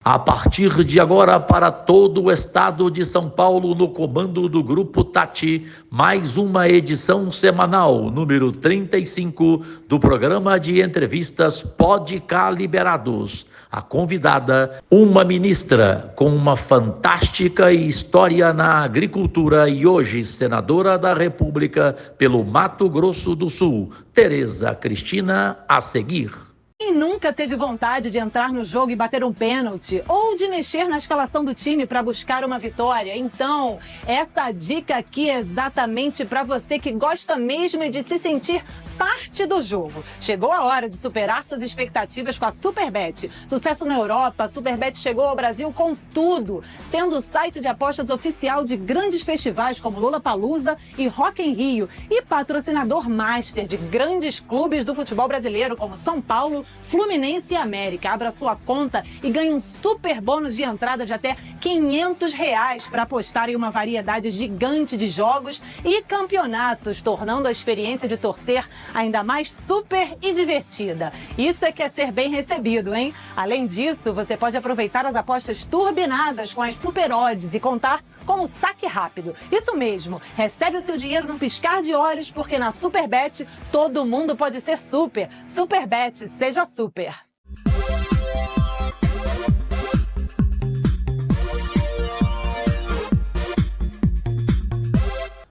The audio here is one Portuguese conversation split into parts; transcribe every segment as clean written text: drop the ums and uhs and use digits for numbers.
A partir de agora, para todo o estado de São Paulo, no comando do Grupo Tati, mais uma edição semanal, número 35, do programa de entrevistas Pode Cá Liberados. A convidada, uma ministra com uma fantástica história na agricultura e hoje senadora da República pelo Mato Grosso do Sul, Tereza Cristina, a seguir. Quem nunca teve vontade de entrar no jogo e bater um pênalti ou de mexer na escalação do time para buscar uma vitória? Então, essa dica aqui é exatamente para você que gosta mesmo de se sentir parte do jogo. Chegou a hora de superar suas expectativas com a Superbet. Sucesso na Europa, a Superbet chegou ao Brasil com tudo, sendo o site de apostas oficial de grandes festivais como Lollapalooza e Rock in Rio e patrocinador master de grandes clubes do futebol brasileiro como São Paulo, Fluminense e América. Abra sua conta e ganhe um super bônus de entrada de até R$500 para apostar em uma variedade gigante de jogos e campeonatos, tornando a experiência de torcer ainda mais super e divertida. Isso é que é ser bem recebido, hein? Além disso, você pode aproveitar as apostas turbinadas com as super odds e contar com o saque rápido. Isso mesmo, recebe o seu dinheiro num piscar de olhos, porque na Superbet todo mundo pode ser super. Superbet, seja super.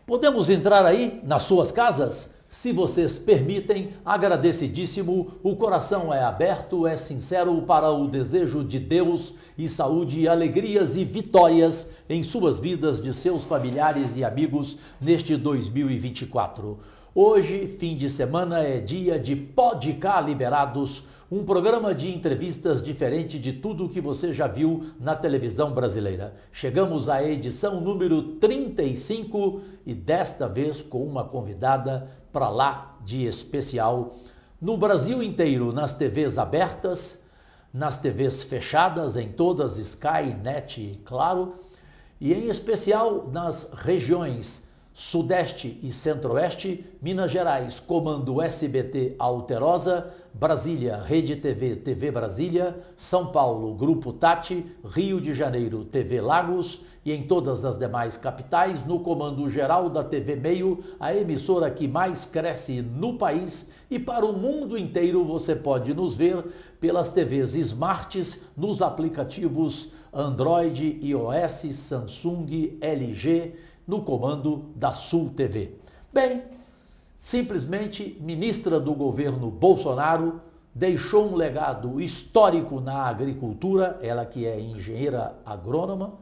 Podemos entrar aí nas suas casas? Se vocês permitem, agradecidíssimo, o coração é aberto, é sincero para o desejo de Deus e saúde, alegrias e vitórias em suas vidas, de seus familiares e amigos neste 2024. Hoje, fim de semana, é dia de Pode Cá Liberados, um programa de entrevistas diferente de tudo que você já viu na televisão brasileira. Chegamos à edição número 35 e desta vez com uma convidada para lá de especial. No Brasil inteiro, nas TVs abertas, nas TVs fechadas, em todas, Sky, NET e Claro, e em especial nas regiões Sudeste e Centro-Oeste, Minas Gerais, comando SBT Alterosa, Brasília, Rede TV, TV Brasília, São Paulo, Grupo Tati, Rio de Janeiro, TV Lagos e em todas as demais capitais, no comando geral da TV Meio, a emissora que mais cresce no país, e para o mundo inteiro você pode nos ver pelas TVs Smarts, nos aplicativos Android, iOS, Samsung, LG, no comando da Sul TV. Bem, simplesmente ministra do governo Bolsonaro deixou um legado histórico na agricultura, ela que é engenheira agrônoma,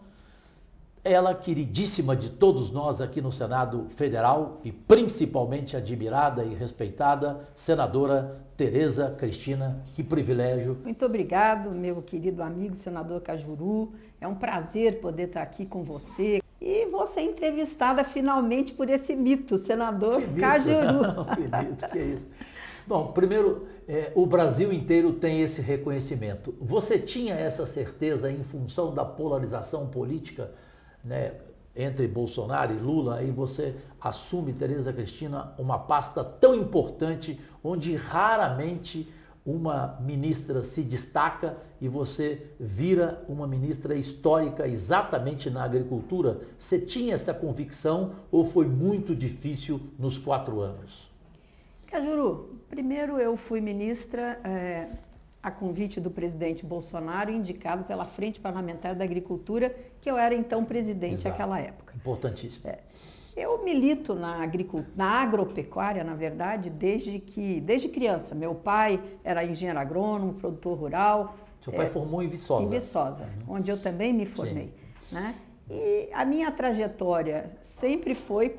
ela queridíssima de todos nós aqui no Senado Federal e principalmente admirada e respeitada, senadora Tereza Cristina, que privilégio. Muito obrigado, meu querido amigo senador Cajuru, é um prazer poder estar aqui com você. E vou ser entrevistada finalmente por esse mito, senador Cajuru. Que mito, que é isso. Bom, primeiro, o Brasil inteiro tem esse reconhecimento. Você tinha essa certeza em função da polarização política, né, entre Bolsonaro e Lula, aí você assume, Tereza Cristina, uma pasta tão importante, onde raramente uma ministra se destaca e você vira uma ministra histórica exatamente na agricultura. Você tinha essa convicção ou foi muito difícil nos 4 anos? Cajuru, primeiro eu fui ministra a convite do presidente Bolsonaro, indicado pela Frente Parlamentar da Agricultura, que eu era então presidente naquela época. Importantíssimo. Eu milito na agropecuária, na verdade, desde criança. Meu pai era engenheiro agrônomo, produtor rural. Seu pai formou em Viçosa. Em Viçosa, onde eu também me formei. Né? E a minha trajetória sempre foi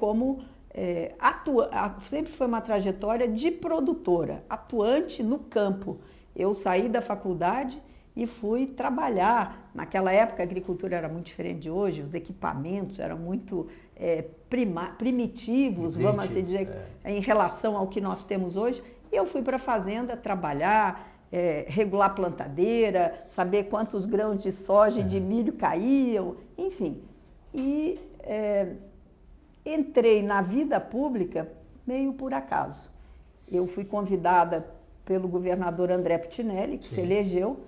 sempre foi uma trajetória de produtora, atuante no campo. Eu saí da faculdade e fui trabalhar. Naquela época a agricultura era muito diferente de hoje, os equipamentos eram muito primitivos, vamos assim dizer, em relação ao que nós temos hoje. E eu fui para a fazenda trabalhar, regular plantadeira, saber quantos grãos de soja e de milho caíam, enfim. E entrei na vida pública meio por acaso. Eu fui convidada pelo governador André Putinelli, que se elegeu,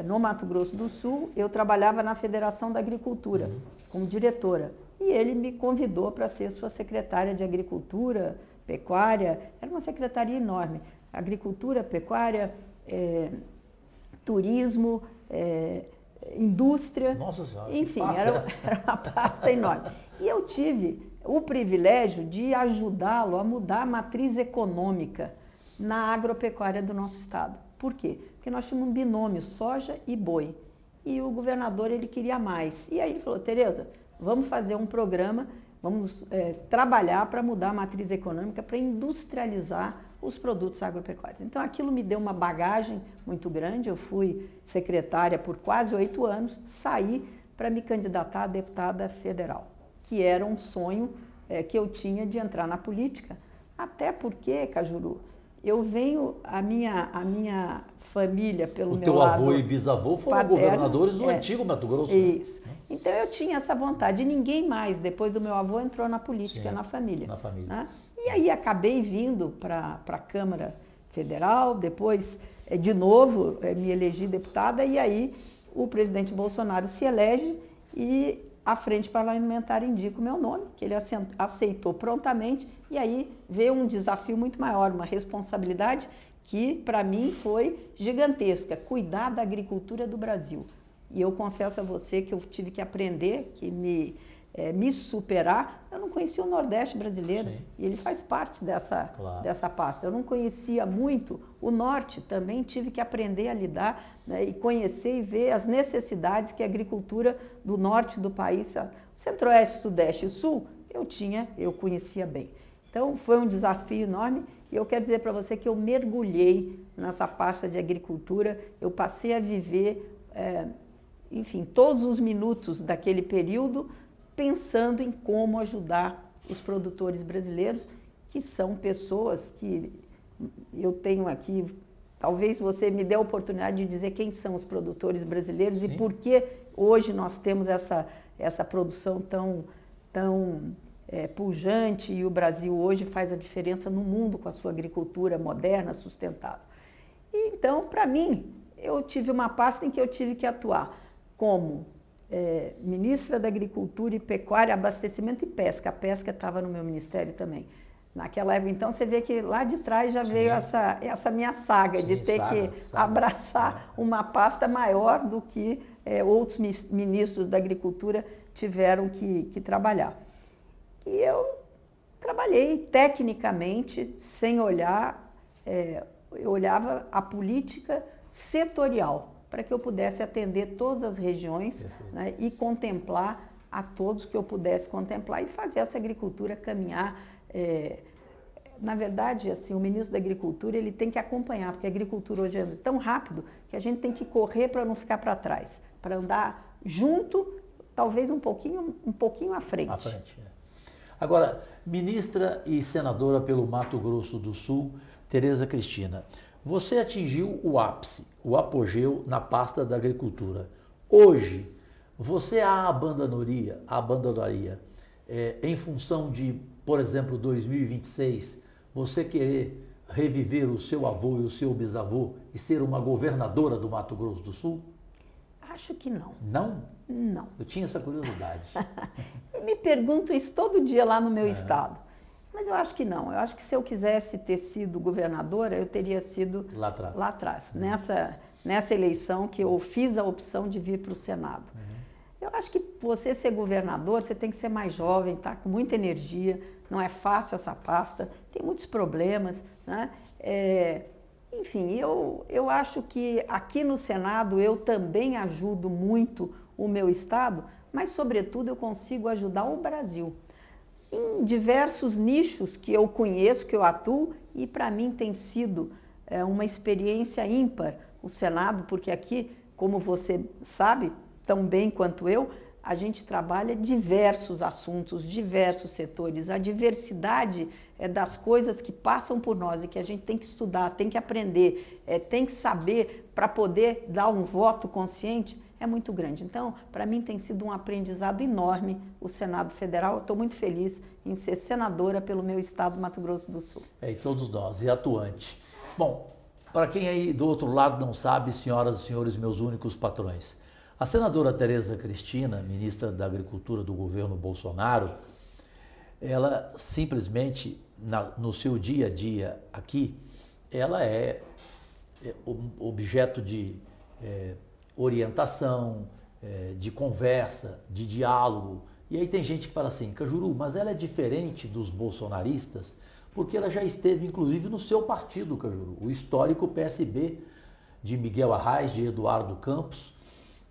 no Mato Grosso do Sul, eu trabalhava na Federação da Agricultura, como diretora. E ele me convidou para ser sua secretária de Agricultura, Pecuária. Era uma secretaria enorme. Agricultura, Pecuária, Turismo, Indústria. Nossa Senhora, enfim, era uma pasta enorme. E eu tive o privilégio de ajudá-lo a mudar a matriz econômica na agropecuária do nosso estado. Por quê? Porque nós tínhamos um binômio, soja e boi. E o governador, ele queria mais. E aí ele falou, Tereza, vamos fazer um programa, vamos trabalhar para mudar a matriz econômica, para industrializar os produtos agropecuários. Então aquilo me deu uma bagagem muito grande, eu fui secretária por quase 8 anos, saí para me candidatar a deputada federal, que era um sonho que eu tinha de entrar na política, até porque, Cajuru, eu venho, a minha família, pelo meu lado... O teu avô e bisavô foram paterno, governadores do antigo Mato Grosso. Isso. Então eu tinha essa vontade, e ninguém mais, depois do meu avô, entrou na política, na família. Na família. Né? E aí acabei vindo para a Câmara Federal, depois, de novo, me elegi deputada, e aí o presidente Bolsonaro se elege e a Frente Parlamentar indica o meu nome, que ele aceitou prontamente, e aí veio um desafio muito maior, uma responsabilidade que para mim foi gigantesca, cuidar da agricultura do Brasil. E eu confesso a você que eu tive que aprender, que me superar. Eu não conhecia o Nordeste brasileiro, sim, e ele faz parte dessa pasta. Eu não conhecia muito o Norte, também tive que aprender a lidar, né, e conhecer e ver as necessidades que a agricultura do Norte do país, Centro-Oeste, Sudeste e Sul, eu conhecia bem. Então foi um desafio enorme, e eu quero dizer para você que eu mergulhei nessa pasta de agricultura, eu passei a viver, enfim, todos os minutos daquele período, pensando em como ajudar os produtores brasileiros, que são pessoas que eu tenho aqui, talvez você me dê a oportunidade de dizer quem são os produtores brasileiros, sim, e por que hoje nós temos essa produção tão pujante, e o Brasil hoje faz a diferença no mundo com a sua agricultura moderna, sustentável. E, então, para mim, eu tive uma pasta em que eu tive que atuar como ministra da Agricultura e Pecuária, Abastecimento e Pesca. A pesca estava no meu ministério também. Naquela época, então, você vê que lá de trás já, sim, veio essa minha saga, sim, de ter que abraçar uma pasta maior do que outros ministros da Agricultura tiveram que trabalhar. E eu trabalhei tecnicamente, sem olhar, eu olhava a política setorial, para que eu pudesse atender todas as regiões, né, e contemplar a todos que eu pudesse contemplar e fazer essa agricultura caminhar. Na verdade, assim, o ministro da Agricultura, ele tem que acompanhar, porque a agricultura hoje é tão rápido que a gente tem que correr para não ficar para trás, para andar junto, talvez um pouquinho à frente. Agora, ministra e senadora pelo Mato Grosso do Sul, Tereza Cristina, você atingiu o ápice, o apogeu na pasta da agricultura. Hoje, você a abandonaria em função de, por exemplo, 2026, você querer reviver o seu avô e o seu bisavô e ser uma governadora do Mato Grosso do Sul? Acho que não. Não? Não. Eu tinha essa curiosidade. Eu me pergunto isso todo dia lá no meu estado. Mas eu acho que não. Eu acho que se eu quisesse ter sido governadora, eu teria sido lá atrás, nessa eleição que eu fiz a opção de vir para o Senado. Eu acho que você ser governador, você tem que ser mais jovem, tá com muita energia, não é fácil essa pasta, tem muitos problemas, né? Enfim, eu acho que aqui no Senado eu também ajudo muito o meu estado, mas sobretudo eu consigo ajudar o Brasil em diversos nichos que eu conheço, que eu atuo, e para mim tem sido uma experiência ímpar o Senado, porque aqui, como você sabe tão bem quanto eu, a gente trabalha diversos assuntos, diversos setores, a diversidade das coisas que passam por nós e que a gente tem que estudar, tem que aprender, tem que saber para poder dar um voto consciente, é muito grande. Então, para mim tem sido um aprendizado enorme o Senado Federal. Eu estou muito feliz em ser senadora pelo meu estado, Mato Grosso do Sul. E todos nós, e atuante. Bom, para quem aí do outro lado não sabe, senhoras e senhores, meus únicos patrões, a senadora Tereza Cristina, ministra da Agricultura do governo Bolsonaro, ela simplesmente, no seu dia a dia aqui, ela é objeto de orientação, de conversa, de diálogo. E aí tem gente que fala assim, Cajuru, mas ela é diferente dos bolsonaristas, porque ela já esteve, inclusive, no seu partido, Cajuru, o histórico PSB de Miguel Arraes, de Eduardo Campos,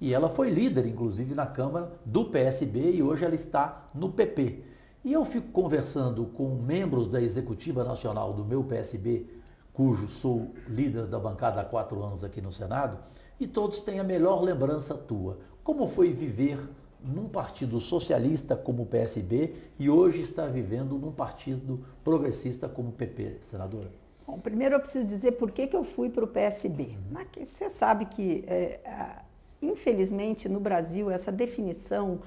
e ela foi líder, inclusive, na Câmara do PSB e hoje ela está no PP. E eu fico conversando com membros da Executiva Nacional do meu PSB, cujo sou líder da bancada há 4 anos aqui no Senado, e todos têm a melhor lembrança tua. Como foi viver num partido socialista como o PSB e hoje está vivendo num partido progressista como o PP, senadora? Bom, primeiro eu preciso dizer por que eu fui para o PSB. Você sabe que, infelizmente, no Brasil, essa definição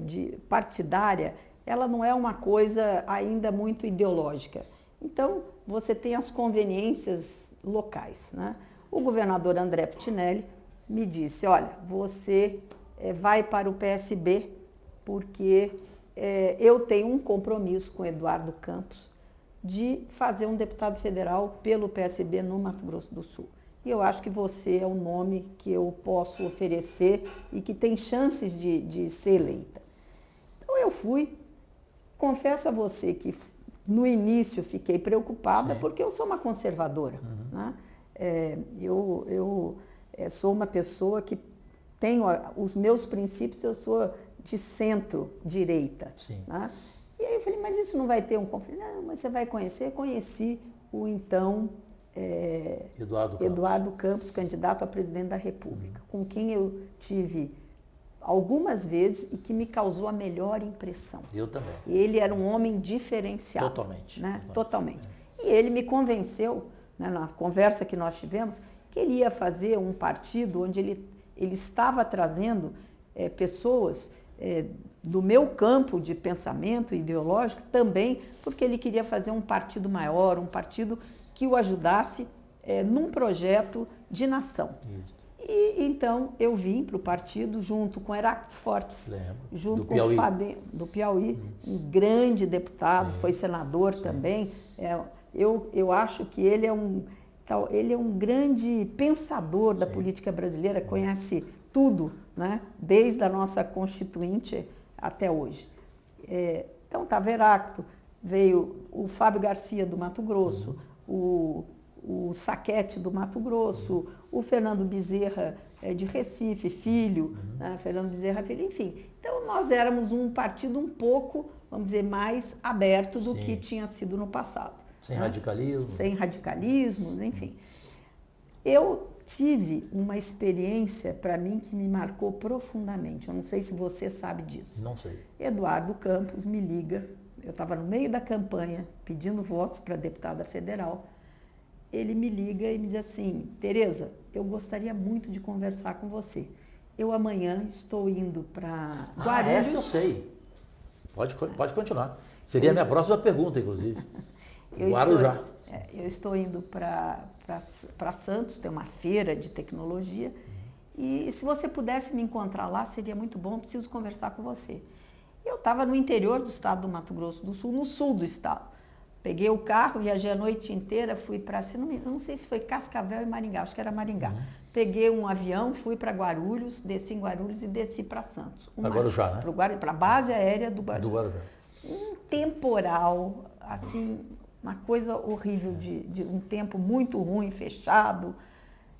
de partidária, ela não é uma coisa ainda muito ideológica. Então, você tem as conveniências locais, né? O governador André Pitinelli me disse, olha, você vai para o PSB porque eu tenho um compromisso com Eduardo Campos de fazer um deputado federal pelo PSB no Mato Grosso do Sul. E eu acho que você é o nome que eu posso oferecer e que tem chances de ser eleita. Então eu fui, confesso a você que no início fiquei preocupada, sim, porque eu sou uma conservadora, né? Eu sou uma pessoa que tenho os meus princípios, eu sou de centro-direita, né? E aí eu falei, mas isso não vai ter um conflito? Não, mas você vai conhecer. Eu conheci o então Eduardo Campos, candidato a presidente da República, com quem eu tive algumas vezes e que me causou a melhor impressão. Eu também. Ele era um homem diferenciado. Totalmente. Né? Totalmente. E ele me convenceu, né, na conversa que nós tivemos, que ele ia fazer um partido onde ele estava trazendo pessoas do meu campo de pensamento ideológico também, porque ele queria fazer um partido maior, um partido que o ajudasse num projeto de nação. Isso. E então eu vim para o partido junto com Heráclito Fortes, junto com o Fábio do Piauí, um grande deputado, foi senador também. Eu acho que ele é um grande pensador da política brasileira, conhece tudo, né? Desde a nossa Constituinte até hoje. Então estava Heráclito, veio o Fábio Garcia do Mato Grosso, o Saquete do Mato Grosso, o Fernando Bezerra de Recife, filho, né? Fernando Bezerra, filho, enfim. Então nós éramos um partido um pouco, vamos dizer, mais aberto do que tinha sido no passado. Sem radicalismo. Sem radicalismos, enfim. Eu tive uma experiência, para mim, que me marcou profundamente. Eu não sei se você sabe disso. Não sei. Eduardo Campos me liga, eu estava no meio da campanha, pedindo votos para deputada federal. Ele me liga e me diz assim, Tereza, eu gostaria muito de conversar com você. Eu amanhã estou indo para Guarulhos. Essa eu sei. Pode continuar. Seria a minha próxima pergunta, inclusive. Guarujá. Eu estou indo para Santos, tem uma feira de tecnologia, e se você pudesse me encontrar lá, seria muito bom, preciso conversar com você. Eu estava no interior do estado do Mato Grosso do Sul, no sul do estado. Peguei o carro, viajei a noite inteira, fui para, não sei se foi Cascavel e Maringá, acho que era Maringá. Peguei um avião, fui para Guarulhos, desci em Guarulhos e desci para Santos. Para Guarujá, né? Para a base aérea do Guarujá. Do Guarujá. Um temporal, assim, uma coisa horrível, de um tempo muito ruim, fechado.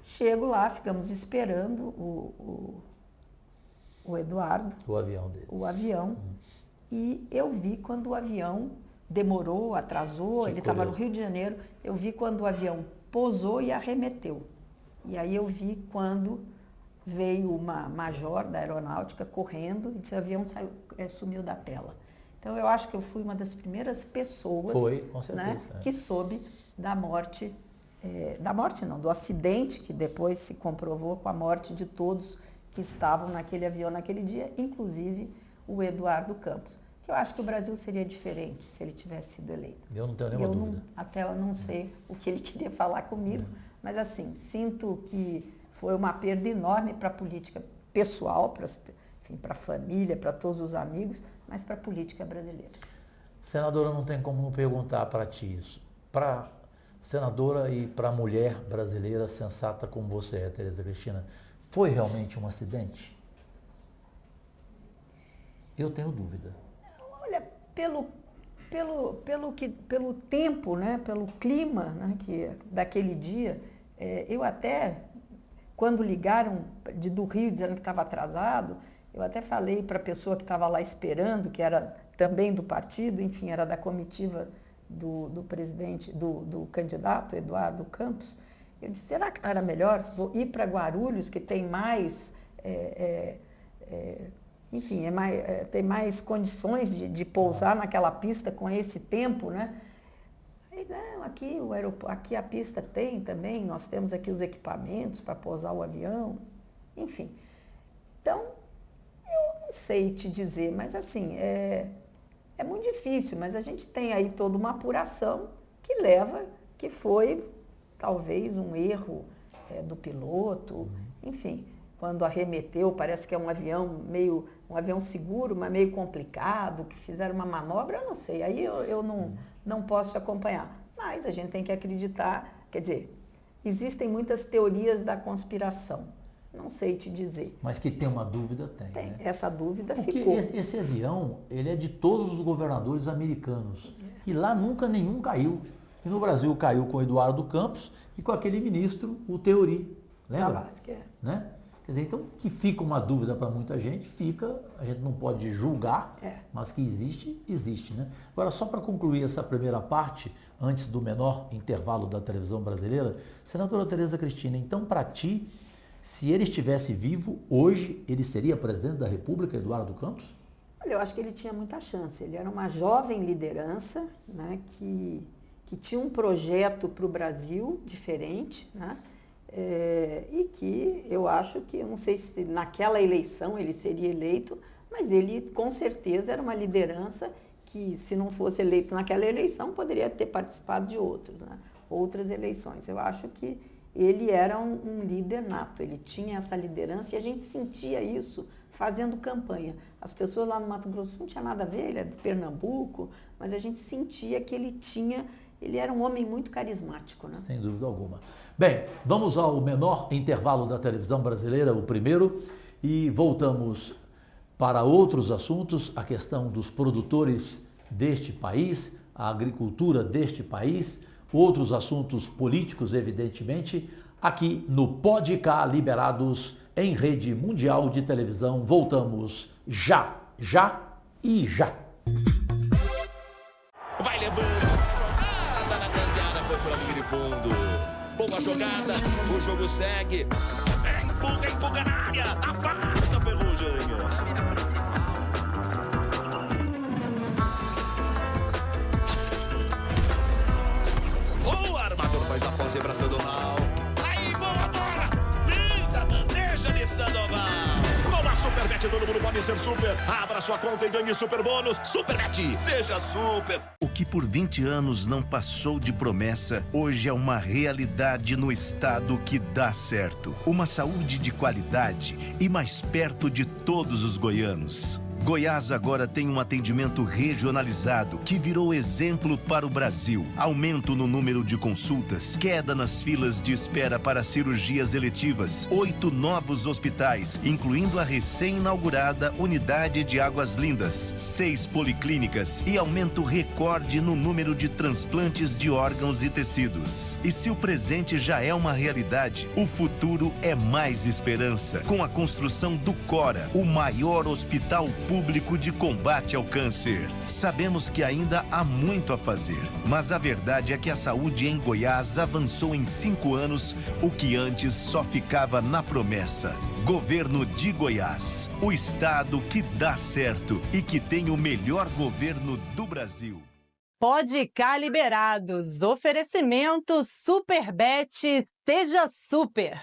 Chego lá, ficamos esperando o Eduardo. O avião dele. O avião. E eu vi quando o avião demorou, atrasou, ele estava no Rio de Janeiro, eu vi quando o avião pousou e arremeteu. E aí eu vi quando veio uma major da aeronáutica correndo e disse, o avião sumiu da tela. Então eu acho que eu fui uma das primeiras pessoas, com certeza, que soube da morte, do acidente que depois se comprovou com a morte de todos que estavam naquele avião naquele dia, inclusive o Eduardo Campos. Que eu acho que o Brasil seria diferente se ele tivesse sido eleito. Eu não tenho nenhuma dúvida. Até eu não sei o que ele queria falar comigo, mas assim, sinto que foi uma perda enorme para a política pessoal, para a família, para todos os amigos, mas para a política brasileira. Senadora, não tem como não perguntar para ti isso. Para senadora e para mulher brasileira sensata como você é, Tereza Cristina, foi realmente um acidente? Eu tenho dúvida. Olha, pelo tempo, né, pelo clima, né, daquele dia, eu até, quando ligaram do Rio dizendo que estava atrasado, eu até falei para a pessoa que estava lá esperando, que era também do partido, enfim, era da comitiva do presidente, do candidato Eduardo Campos, eu disse, será que não era melhor ir para Guarulhos, que tem mais, enfim, tem mais condições de pousar naquela pista com esse tempo, né? Aí, não, aqui a pista tem também, nós temos aqui os equipamentos para pousar o avião, enfim. Então, eu não sei te dizer, mas assim, é muito difícil, mas a gente tem aí toda uma apuração que foi talvez um erro do piloto, enfim, quando arremeteu, parece que é um avião seguro, mas meio complicado, que fizeram uma manobra, eu não sei, aí eu não posso te acompanhar, mas a gente tem que acreditar, quer dizer, existem muitas teorias da conspiração, não sei te dizer. Mas que tem uma dúvida, tem. Né? Essa dúvida porque ficou. Esse avião, ele é de todos os governadores americanos. E lá nunca nenhum caiu. E no Brasil caiu com o Eduardo Campos e com aquele ministro, o Theory. Lembra? Né? Quer dizer, então, que fica uma dúvida para muita gente, a gente não pode julgar, mas que existe, né? Agora, só para concluir essa primeira parte, antes do menor intervalo da televisão brasileira, senadora Tereza Cristina, então, para ti, se ele estivesse vivo, hoje, ele seria presidente da República, Eduardo Campos? Olha, eu acho que ele tinha muita chance. Ele era uma jovem liderança, né, que tinha um projeto para o Brasil diferente, né, e que eu acho que, eu não sei se naquela eleição ele seria eleito, mas ele com certeza era uma liderança que, se não fosse eleito naquela eleição, poderia ter participado de outras eleições. Eu acho que ele era um líder nato, ele tinha essa liderança e a gente sentia isso fazendo campanha. As pessoas lá no Mato Grosso não tinha nada a ver, ele é de Pernambuco, mas a gente sentia que ele era um homem muito carismático, né? Sem dúvida alguma. Bem, vamos ao menor intervalo da televisão brasileira, o primeiro, e voltamos para outros assuntos, a questão dos produtores deste país, a agricultura deste país, outros assuntos políticos, evidentemente, aqui no Pode Cá Liberados em rede mundial de televisão. Voltamos já. Vai levando a jogada na grande área, foi pela linha de fundo. Boa jogada, o jogo segue. Empurra na área, afasta a Ferrugem. O armador faz a pose para Sandoval. Aí, boa bola! Linda bandeja de Sandoval. Com a Superbet, todo mundo pode ser super. Abra sua conta e ganhe super bônus. Superbet, seja super. O que por 20 anos não passou de promessa, hoje é uma realidade no estado que dá certo. Uma saúde de qualidade e mais perto de todos os goianos. Goiás agora tem um atendimento regionalizado que virou exemplo para o Brasil. Aumento no número de consultas, queda nas filas de espera para cirurgias eletivas, 8 novos hospitais, incluindo a recém-inaugurada Unidade de Águas Lindas, 6 policlínicas e aumento recorde no número de transplantes de órgãos e tecidos. E se o presente já é uma realidade, o futuro é mais esperança, com a construção do Cora, o maior hospital público de combate ao câncer. Sabemos que ainda há muito a fazer, mas a verdade é que a saúde em Goiás avançou em 5 anos, o que antes só ficava na promessa. Governo de Goiás, o estado que dá certo e que tem o melhor governo do Brasil. Pode Cá Liberados, oferecimento Superbet, seja super.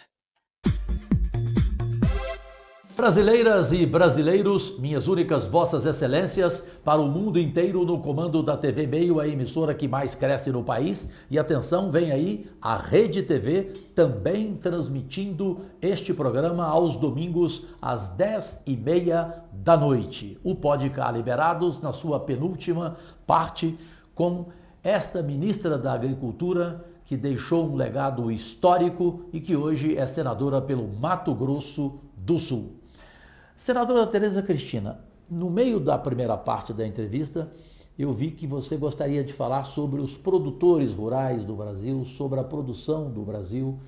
Brasileiras e brasileiros, minhas únicas vossas excelências, para o mundo inteiro no comando da TV Meio, a emissora que mais cresce no país. E atenção, vem aí a Rede TV, também transmitindo este programa aos domingos às 10h30 da noite. O Podcast Liberados na sua penúltima parte com esta ministra da Agricultura que deixou um legado histórico e que hoje é senadora pelo Mato Grosso do Sul. Senadora Tereza Cristina, no meio da primeira parte da entrevista, eu vi que você gostaria de falar sobre os produtores rurais do Brasil, sobre a produção do Brasil,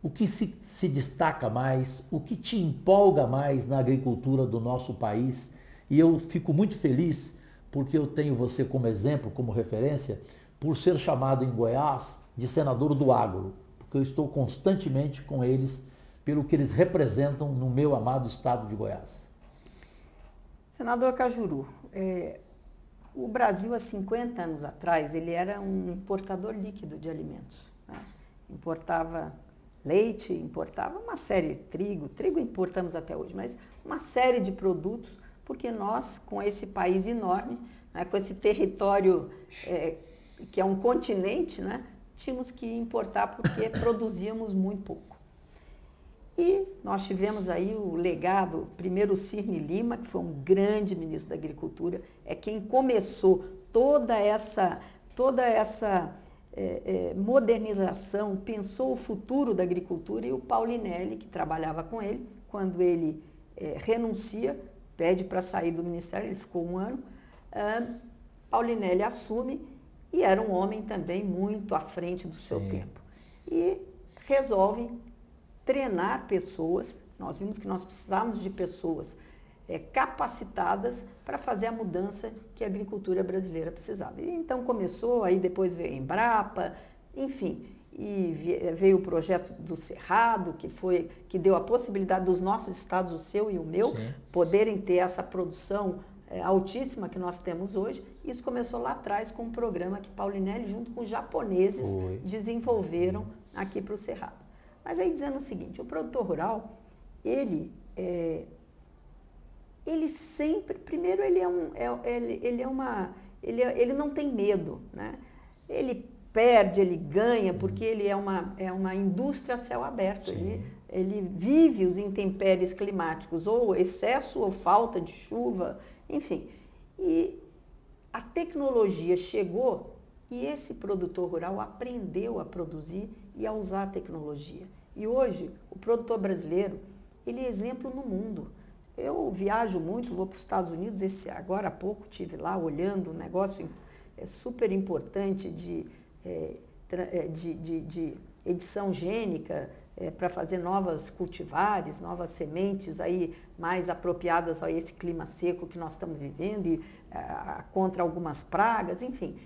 o que se destaca mais, o que te empolga mais na agricultura do nosso país. E eu fico muito feliz porque eu tenho você como exemplo, como referência, por ser chamado em Goiás de senador do agro, porque eu estou constantemente com eles pelo que eles representam no meu amado estado de Goiás. Senador Cajuru, o Brasil há 50 anos atrás, ele era um importador líquido de alimentos. Né? Importava leite, importava uma série de trigo importamos até hoje, mas uma série de produtos, porque nós, com esse país enorme, né, com esse território que é um continente, né, tínhamos que importar porque produzíamos muito pouco. E nós tivemos aí o legado, primeiro o Cirne Lima, que foi um grande ministro da Agricultura, é quem começou toda essa modernização, pensou o futuro da agricultura, e o Paulinelli, que trabalhava com ele, quando ele renuncia, pede para sair do ministério, ele ficou 1 ano, Paulinelli assume e era um homem também muito à frente do seu tempo. E resolve treinar pessoas, nós vimos que nós precisávamos de pessoas capacitadas para fazer a mudança que a agricultura brasileira precisava. E então começou, aí depois veio a Embrapa, enfim, e veio o projeto do Cerrado, que deu a possibilidade dos nossos estados, o seu e o meu, poderem ter essa produção altíssima que nós temos hoje. Isso começou lá atrás com um programa que Paulinelli, junto com os japoneses, desenvolveram aqui para o Cerrado. Mas aí dizendo o seguinte, o produtor rural, ele sempre, primeiro ele não tem medo, né? Ele perde, ele ganha, porque ele é uma indústria a céu aberto, ele vive os intempéries climáticos, ou excesso ou falta de chuva, enfim. E a tecnologia chegou e esse produtor rural aprendeu a produzir e a usar a tecnologia. E hoje, o produtor brasileiro, ele é exemplo no mundo. Eu viajo muito, vou para os Estados Unidos, agora há pouco estive lá olhando um negócio super importante de edição gênica para fazer novas cultivares, novas sementes aí mais apropriadas a esse clima seco que nós estamos vivendo e contra algumas pragas, enfim.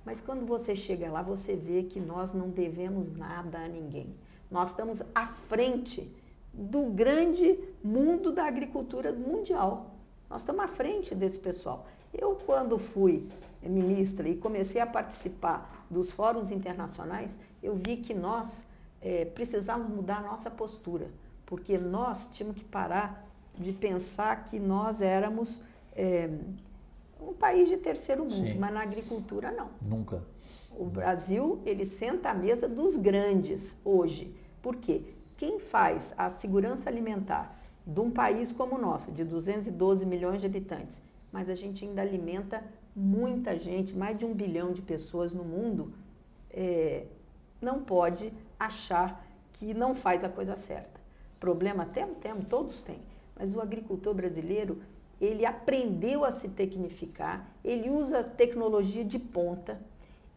Mas quando você chega lá, você vê que nós não devemos nada a ninguém. Nós estamos à frente do grande mundo da agricultura mundial. Nós estamos à frente desse pessoal. Eu, quando fui ministra e comecei a participar dos fóruns internacionais, eu vi que nós precisávamos mudar a nossa postura, porque nós tínhamos que parar de pensar que nós éramos um país de terceiro mundo, mas na agricultura não. Nunca. O Brasil, ele senta à mesa dos grandes hoje. Por quê? Quem faz a segurança alimentar de um país como o nosso, de 212 milhões de habitantes, mas a gente ainda alimenta muita gente, mais de 1 bilhão de pessoas no mundo, não pode achar que não faz a coisa certa. Problema temos, todos têm, mas o agricultor brasileiro, ele aprendeu a se tecnificar, ele usa tecnologia de ponta,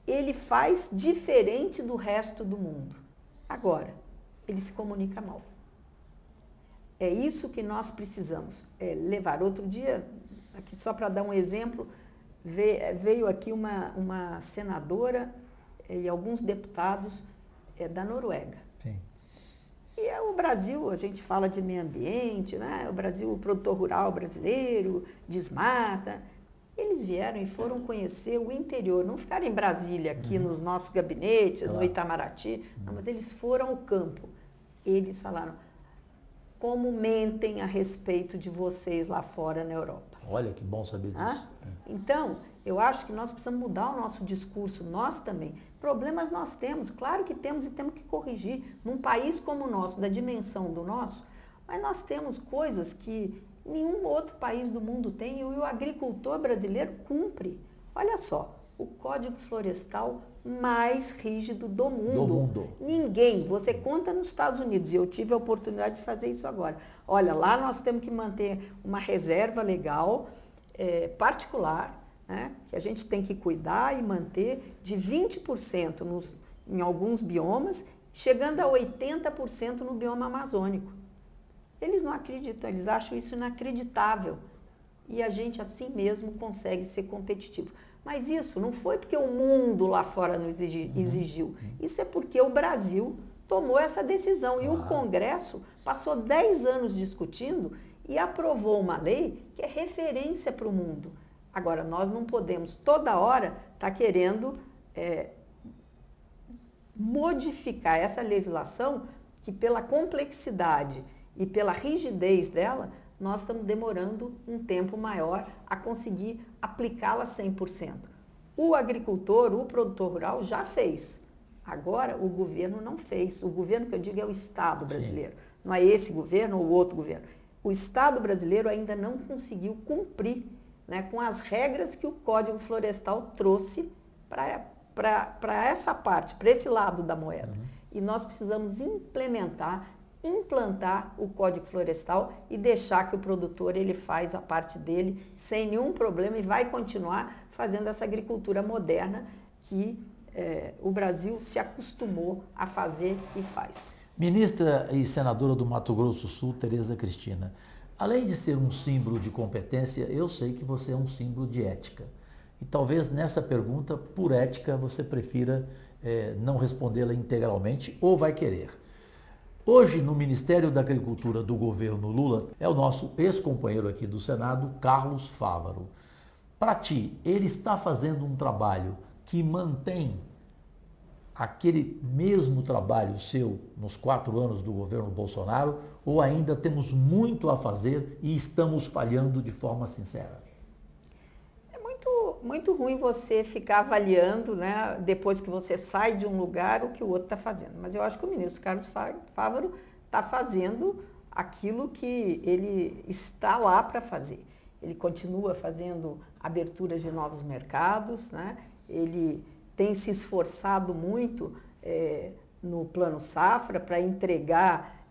ele faz diferente do resto do mundo. Agora, ele se comunica mal. É isso que nós precisamos levar. Outro dia, aqui só para dar um exemplo, veio aqui uma senadora e alguns deputados da Noruega. Sim. E o Brasil, a gente fala de meio ambiente, né? O Brasil, o produtor rural brasileiro, desmata. Eles vieram e foram conhecer o interior, não ficaram em Brasília, aqui nos nossos gabinetes, no Itamaraty, não, mas eles foram ao campo. Eles falaram, como mentem a respeito de vocês lá fora na Europa. Olha, que bom saber disso. Então, eu acho que nós precisamos mudar o nosso discurso, nós também. Problemas nós temos, claro que temos e temos que corrigir. Num país como o nosso, da dimensão do nosso, mas nós temos coisas que nenhum outro país do mundo tem e o agricultor brasileiro cumpre. Olha só, o Código Florestal mais rígido do mundo. Ninguém, você conta nos Estados Unidos, e eu tive a oportunidade de fazer isso agora. Olha, lá nós temos que manter uma reserva legal, particular, né, que a gente tem que cuidar e manter de 20% em alguns biomas, chegando a 80% no bioma amazônico. Eles não acreditam, eles acham isso inacreditável. E a gente assim mesmo consegue ser competitivo. Mas isso não foi porque o mundo lá fora nos exigiu. Isso é porque o Brasil tomou essa decisão. E o Congresso passou 10 anos discutindo e aprovou uma lei que é referência para o mundo. Agora, nós não podemos toda hora estar querendo modificar essa legislação que pela complexidade e pela rigidez dela, nós estamos demorando um tempo maior a conseguir aplicá-la 100%. O agricultor, o produtor rural já fez. Agora, o governo não fez. O governo que eu digo é o Estado brasileiro. Sim. Não é esse governo ou outro governo. O Estado brasileiro ainda não conseguiu cumprir, né, com as regras que o Código Florestal trouxe para essa parte, para esse lado da moeda. E nós precisamos implantar o Código Florestal e deixar que o produtor ele faz a parte dele sem nenhum problema e vai continuar fazendo essa agricultura moderna que o Brasil se acostumou a fazer e faz. Ministra e senadora do Mato Grosso do Sul, Tereza Cristina, além de ser um símbolo de competência, eu sei que você é um símbolo de ética. E talvez nessa pergunta, por ética, você prefira não respondê-la integralmente ou vai querer. Hoje, no Ministério da Agricultura do governo Lula, é o nosso ex-companheiro aqui do Senado, Carlos Fávaro. Para ti, ele está fazendo um trabalho que mantém aquele mesmo trabalho seu nos 4 anos do governo Bolsonaro, ou ainda temos muito a fazer e estamos falhando de forma sincera? Muito ruim você ficar avaliando, né, depois que você sai de um lugar, o que o outro está fazendo. Mas eu acho que o ministro Carlos Fávaro está fazendo aquilo que ele está lá para fazer. Ele continua fazendo aberturas de novos mercados, né? Ele tem se esforçado muito no Plano Safra para entregar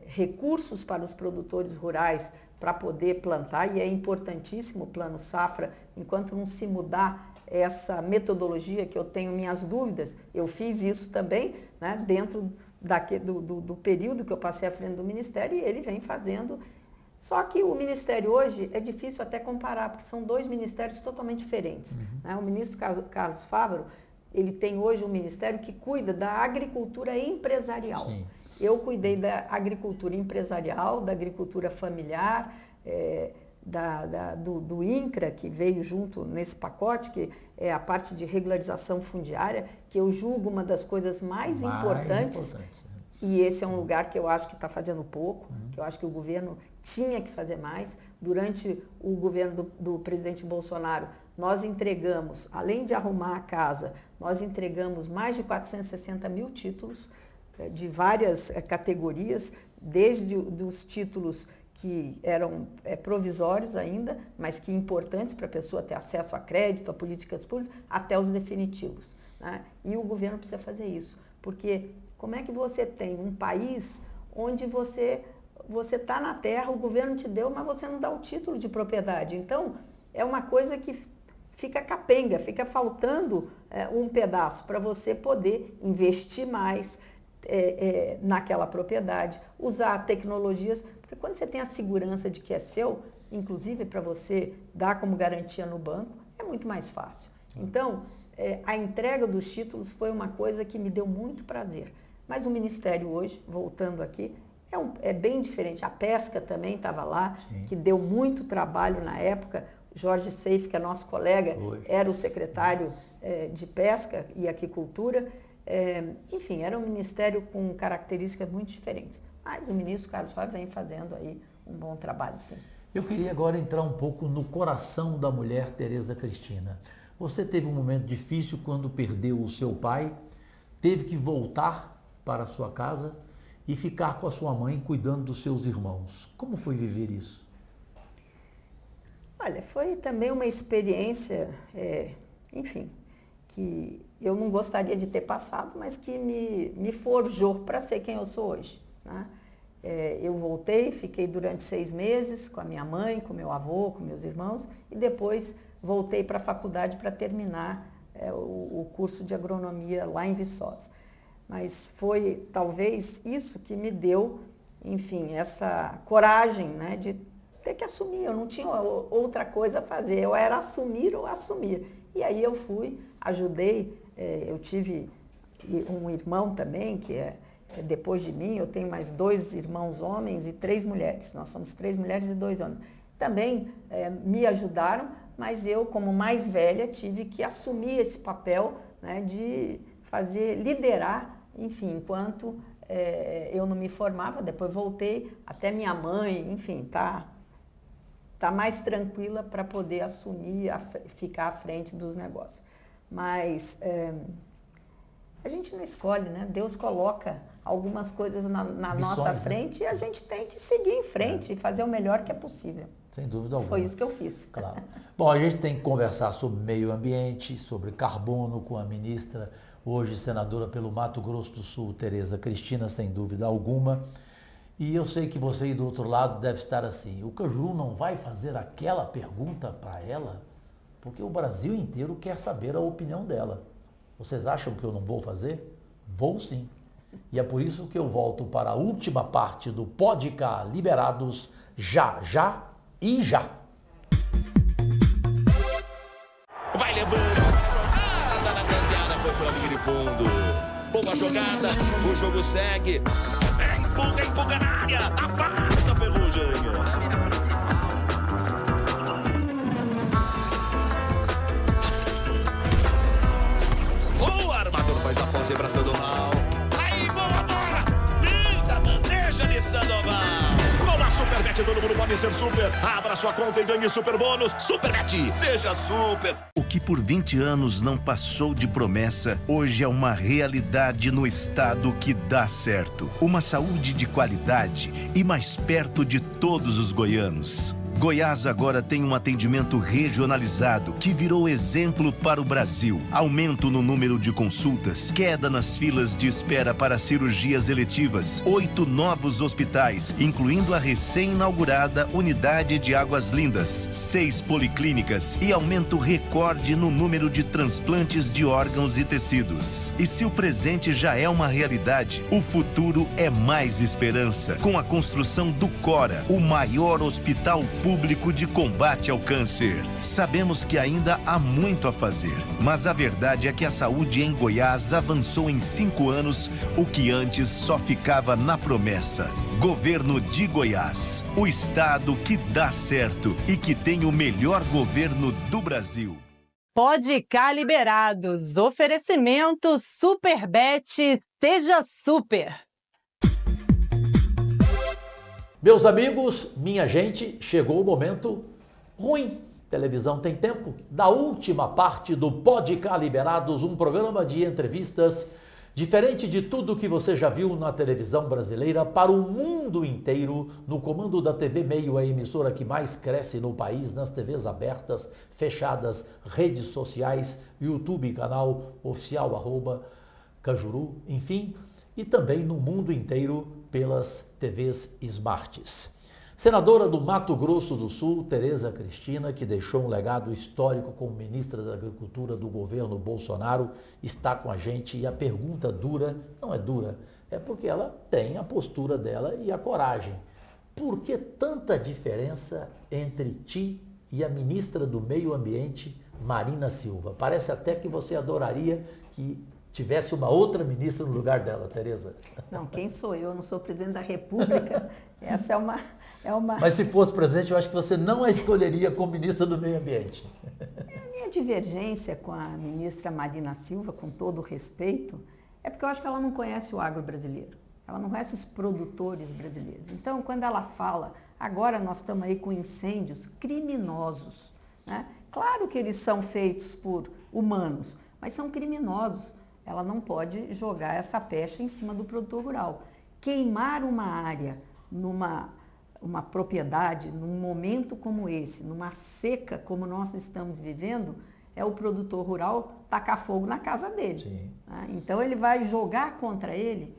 recursos para os produtores rurais para poder plantar, e é importantíssimo o Plano Safra, enquanto não se mudar essa metodologia, que eu tenho minhas dúvidas, eu fiz isso também, né, dentro do período que eu passei à frente do Ministério, e ele vem fazendo. Só que o Ministério hoje é difícil até comparar, porque são 2 ministérios totalmente diferentes. Né? O ministro Carlos Fávaro, ele tem hoje um ministério que cuida da agricultura empresarial. Sim. Eu cuidei da agricultura empresarial, da agricultura familiar, do INCRA, que veio junto nesse pacote, que é a parte de regularização fundiária, que eu julgo uma das coisas mais importantes. E esse é um lugar que eu acho que está fazendo pouco, que eu acho que o governo tinha que fazer mais. Durante o governo do presidente Bolsonaro, nós entregamos, além de arrumar a casa, nós entregamos mais de 460 mil títulos, de várias categorias, desde os títulos que eram provisórios ainda, mas que importantes para a pessoa ter acesso a crédito, a políticas públicas, até os definitivos. Né? E o governo precisa fazer isso, porque como é que você tem um país onde você está na terra, o governo te deu, mas você não dá o título de propriedade? Então, é uma coisa que fica capenga, fica faltando um pedaço para você poder investir mais, naquela propriedade, usar tecnologias, porque quando você tem a segurança de que é seu, inclusive para você dar como garantia no banco, é muito mais fácil. Então, a entrega dos títulos foi uma coisa que me deu muito prazer. Mas o Ministério hoje, voltando aqui, é bem diferente. A pesca também estava lá, sim, que deu muito trabalho na época. Jorge Seif, que é nosso colega, era o secretário de Pesca e Aquicultura. Enfim, era um ministério com características muito diferentes. Mas o ministro Carlos Roy vem fazendo aí um bom trabalho, sim. Eu queria agora entrar um pouco no coração da mulher Tereza Cristina. Você teve um momento difícil quando perdeu o seu pai, teve que voltar para a sua casa e ficar com a sua mãe cuidando dos seus irmãos. Como foi viver isso? Olha, foi também uma experiência, enfim, que eu não gostaria de ter passado, mas que me forjou para ser quem eu sou hoje, né? Eu voltei, fiquei durante 6 meses com a minha mãe, com meu avô, com meus irmãos, e depois voltei para a faculdade para terminar o curso de agronomia lá em Viçosa. Mas foi talvez isso que me deu, enfim, essa coragem, né, de ter que assumir. Eu não tinha outra coisa a fazer, eu era assumir ou assumir. E aí eu fui, ajudei, eu tive um irmão também, que depois de mim, eu tenho mais 2 irmãos homens e 3 mulheres. Nós somos 3 mulheres e 2 homens. Também me ajudaram, mas eu, como mais velha, tive que assumir esse papel, né, de liderar, enfim, enquanto eu não me formava. Depois voltei, até minha mãe, enfim, tá mais tranquila para poder assumir, ficar à frente dos negócios. Mas a gente não escolhe, né? Deus coloca algumas coisas na nossa frente, né? E a gente tem que seguir em frente e fazer o melhor que é possível. Sem dúvida alguma. Foi isso que eu fiz. Claro. Bom, a gente tem que conversar sobre meio ambiente, sobre carbono com a ministra, hoje senadora pelo Mato Grosso do Sul, Tereza Cristina, sem dúvida alguma. E eu sei que você aí do outro lado deve estar assim, o Cajuru não vai fazer aquela pergunta para ela? Porque o Brasil inteiro quer saber a opinião dela. Vocês acham que eu não vou fazer? Vou sim. E é por isso que eu volto para a última parte do Pode Cá Liberados, já e já. Vai levando a jogada na grande área, foi pela linha de fundo. Boa jogada, o jogo segue. Empurra na área, afasta a Ferrugem. O armador faz a concentração do mal. Aí, boa bola! Linda bandeja de Sandoval. Numa Superbet, todo mundo pode ser super. Abra sua conta e ganhe super bônus. Superbet, seja super. O que por 20 anos não passou de promessa, hoje é uma realidade no estado que dá certo. Uma saúde de qualidade e mais perto de todos os goianos. Goiás agora tem um atendimento regionalizado que virou exemplo para o Brasil. Aumento no número de consultas, queda nas filas de espera para cirurgias eletivas, 8 novos hospitais, incluindo a recém-inaugurada Unidade de Águas Lindas, 6 policlínicas e aumento recorde no número de transplantes de órgãos e tecidos. E se o presente já é uma realidade, o futuro é mais esperança, com a construção do Cora, o maior hospital público de combate ao câncer. Sabemos que ainda há muito a fazer, mas a verdade é que a saúde em Goiás avançou em 5 anos, o que antes só ficava na promessa. Governo de Goiás, o estado que dá certo e que tem o melhor governo do Brasil. Pode Cá Liberados, oferecimento Superbet, seja super. Meus amigos, minha gente, chegou o momento ruim. Televisão tem tempo? Da última parte do Pode Cá Liberados, um programa de entrevistas diferente de tudo que você já viu na televisão brasileira para o mundo inteiro, no comando da TV Meio, a emissora que mais cresce no país, nas TVs abertas, fechadas, redes sociais, YouTube, canal oficial, @Cajuru, enfim, e também no mundo inteiro pelas TVs Smarts. Senadora do Mato Grosso do Sul, Tereza Cristina, que deixou um legado histórico como ministra da Agricultura do governo Bolsonaro, está com a gente e a pergunta dura, não é dura, é porque ela tem a postura dela e a coragem. Por que tanta diferença entre ti e a ministra do Meio Ambiente, Marina Silva? Parece até que você adoraria que tivesse uma outra ministra no lugar dela, Tereza. Não, quem sou eu? Eu não sou presidente da República. Essa é uma... Mas se fosse presidente, eu acho que você não a escolheria como ministra do Meio Ambiente. A minha divergência com a ministra Marina Silva, com todo o respeito, é porque eu acho que ela não conhece o agro brasileiro. ela não conhece os produtores brasileiros. Então, quando ela fala, agora nós estamos aí com incêndios criminosos, né? Claro que eles são feitos por humanos, mas são criminosos. Ela não pode jogar essa pecha em cima do produtor rural. Queimar uma área uma propriedade, num momento como esse, numa seca como nós estamos vivendo, é o produtor rural tacar fogo na casa dele. Né? Então ele vai jogar contra ele.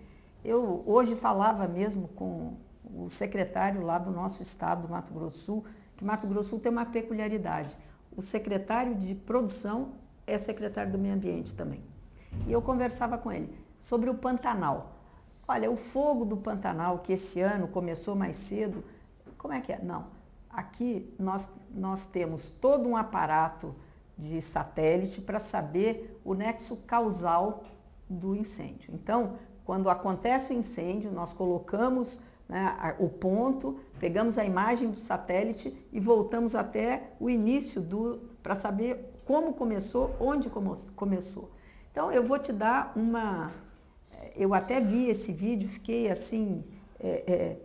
Eu hoje falava mesmo com o secretário lá do nosso estado, do Mato Grosso do Sul, que Mato Grosso do Sul tem uma peculiaridade. O secretário de produção é secretário do meio ambiente também. E eu conversava com ele sobre o Pantanal. Olha, o fogo do Pantanal, que esse ano começou mais cedo, como é que é? Não, aqui nós temos todo um aparato de satélite para saber o nexo causal do incêndio. Então, quando acontece o incêndio, nós colocamos, né, o ponto, pegamos a imagem do satélite e voltamos até o início para saber como começou, onde começou. Então, eu vou te dar eu até vi esse vídeo, fiquei assim,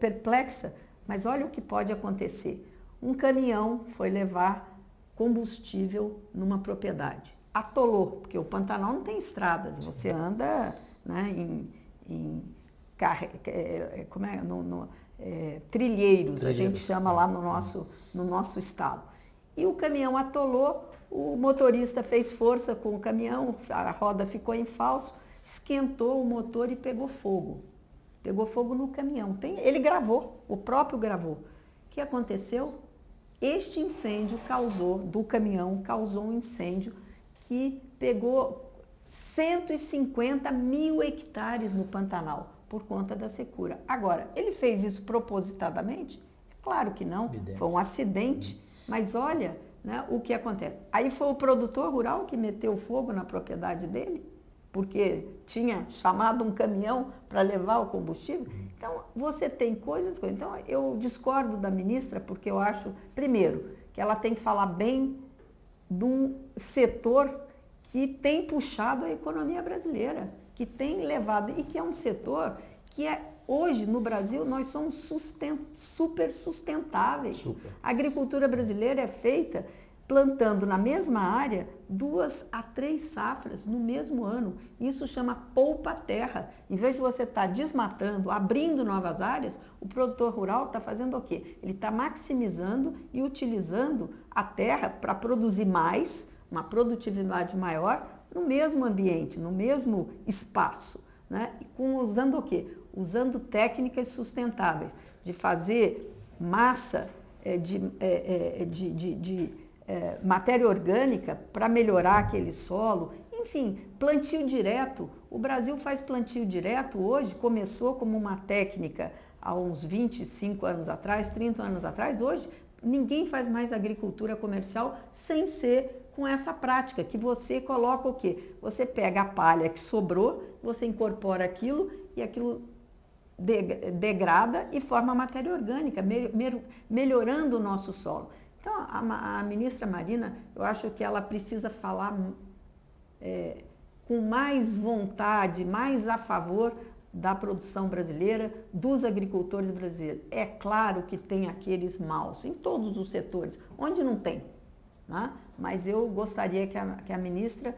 perplexa, mas olha o que pode acontecer. Um caminhão foi levar combustível numa propriedade. Atolou, porque o Pantanal não tem estradas, você anda, né, trilheiros, a gente chama lá no nosso estado. E o caminhão atolou, o motorista fez força com o caminhão, a roda ficou em falso, esquentou o motor e pegou fogo. Pegou fogo no caminhão. Ele gravou, o próprio gravou. O que aconteceu? Este incêndio do caminhão causou um incêndio que pegou 150 mil hectares no Pantanal, por conta da secura. Agora, ele fez isso propositadamente? Claro que não, foi um acidente, mas olha, né, o que acontece. Aí foi o produtor rural que meteu fogo na propriedade dele, porque tinha chamado um caminhão para levar o combustível. Então, você tem coisas... Então, eu discordo da ministra, porque eu acho, primeiro, que ela tem que falar bem de um setor que tem puxado a economia brasileira, que tem levado, e que é um setor que hoje, no Brasil, nós somos super sustentáveis. Super. A agricultura brasileira é feita plantando na mesma área 2 a 3 safras no mesmo ano. Isso chama poupa-terra. Em vez de você estar desmatando, abrindo novas áreas, o produtor rural está fazendo o quê? Ele está maximizando e utilizando a terra para produzir mais, uma produtividade maior, no mesmo ambiente, no mesmo espaço, né? E usando o quê? Usando técnicas sustentáveis, de fazer massa matéria orgânica para melhorar aquele solo, enfim, plantio direto. O Brasil faz plantio direto hoje, começou como uma técnica há uns 25 anos atrás, 30 anos atrás. Hoje, ninguém faz mais agricultura comercial sem ser com essa prática, que você coloca o quê? Você pega a palha que sobrou, você incorpora aquilo e aquilo degrada e forma matéria orgânica, melhorando o nosso solo. Então, a ministra Marina, eu acho que ela precisa falar com mais vontade, mais a favor da produção brasileira, dos agricultores brasileiros. É claro que tem aqueles maus, em todos os setores, onde não tem, né? Mas eu gostaria que a ministra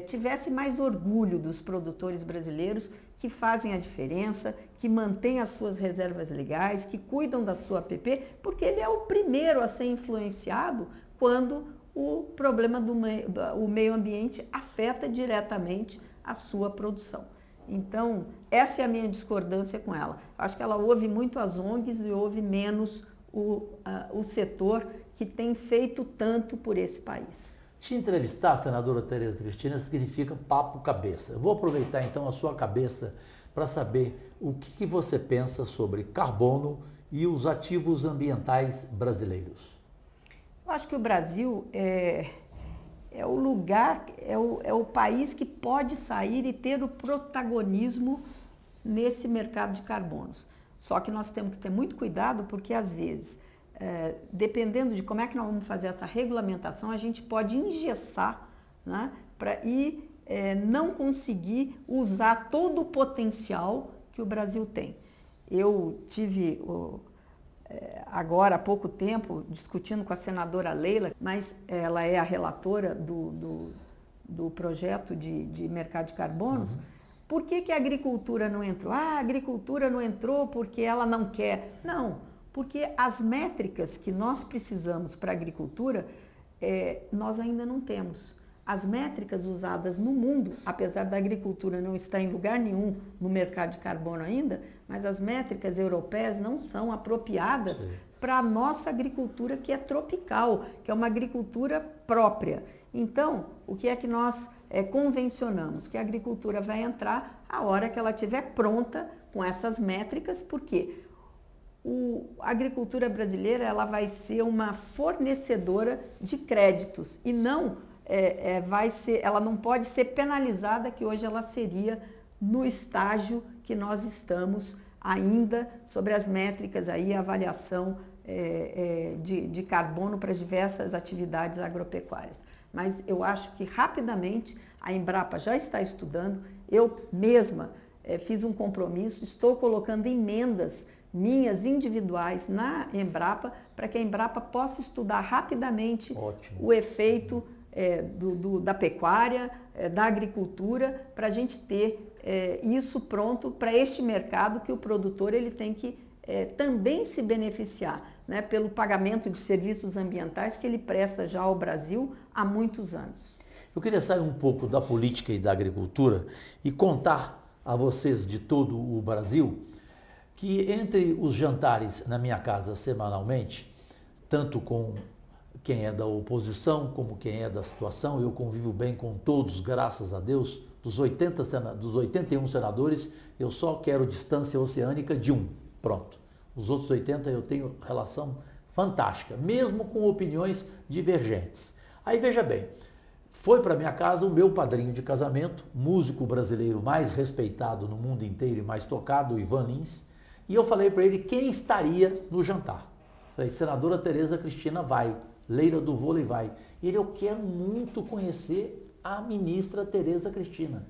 tivesse mais orgulho dos produtores brasileiros que fazem a diferença, que mantêm as suas reservas legais, que cuidam da sua APP, porque ele é o primeiro a ser influenciado quando o problema do meio ambiente afeta diretamente a sua produção. Então, essa é a minha discordância com ela. Acho que ela ouve muito as ONGs e ouve menos o setor que tem feito tanto por esse país. Te entrevistar, senadora Tereza Cristina, significa papo cabeça. Eu vou aproveitar então a sua cabeça para saber o que você pensa sobre carbono e os ativos ambientais brasileiros. Eu acho que o Brasil é o lugar, é o país que pode sair e ter o protagonismo nesse mercado de carbonos. Só que nós temos que ter muito cuidado, porque às vezes, dependendo de como é que nós vamos fazer essa regulamentação, a gente pode engessar, né, não conseguir usar todo o potencial que o Brasil tem. Eu tive agora há pouco tempo discutindo com a senadora Leila, mas ela é a relatora do projeto de mercado de carbonos. Por que a agricultura não entrou? A agricultura não entrou porque ela não quer. Não, porque as métricas que nós precisamos para a agricultura, nós ainda não temos. As métricas usadas no mundo, apesar da agricultura não estar em lugar nenhum no mercado de carbono ainda, mas as métricas europeias não são apropriadas para a nossa agricultura, que é tropical, que é uma agricultura própria. Então, o que é que nós convencionamos? Que a agricultura vai entrar a hora que ela estiver pronta com essas métricas, porque a agricultura brasileira ela vai ser uma fornecedora de créditos e não ela não pode ser penalizada, que hoje ela seria no estágio que nós estamos ainda sobre as métricas aí, a avaliação de carbono para as diversas atividades agropecuárias. Mas eu acho que rapidamente a Embrapa já está estudando, eu mesma fiz um compromisso, estou colocando emendas minhas individuais na Embrapa, para que a Embrapa possa estudar rapidamente o efeito da pecuária, da agricultura, para a gente ter isso pronto para este mercado, que o produtor ele tem que também se beneficiar, né, pelo pagamento de serviços ambientais que ele presta já ao Brasil há muitos anos. Eu queria sair um pouco da política e da agricultura e contar a vocês de todo o Brasil que entre os jantares na minha casa semanalmente, tanto com quem é da oposição como quem é da situação, eu convivo bem com todos, graças a Deus. Dos 81 senadores, eu só quero distância oceânica de um. Pronto. Os outros 80 eu tenho relação fantástica, mesmo com opiniões divergentes. Aí veja bem, foi para minha casa o meu padrinho de casamento, músico brasileiro mais respeitado no mundo inteiro e mais tocado, Ivan Lins, e eu falei para ele quem estaria no jantar. Falei, senadora Tereza Cristina vai, Leila do vôlei vai. E ele, eu quero muito conhecer a ministra Tereza Cristina.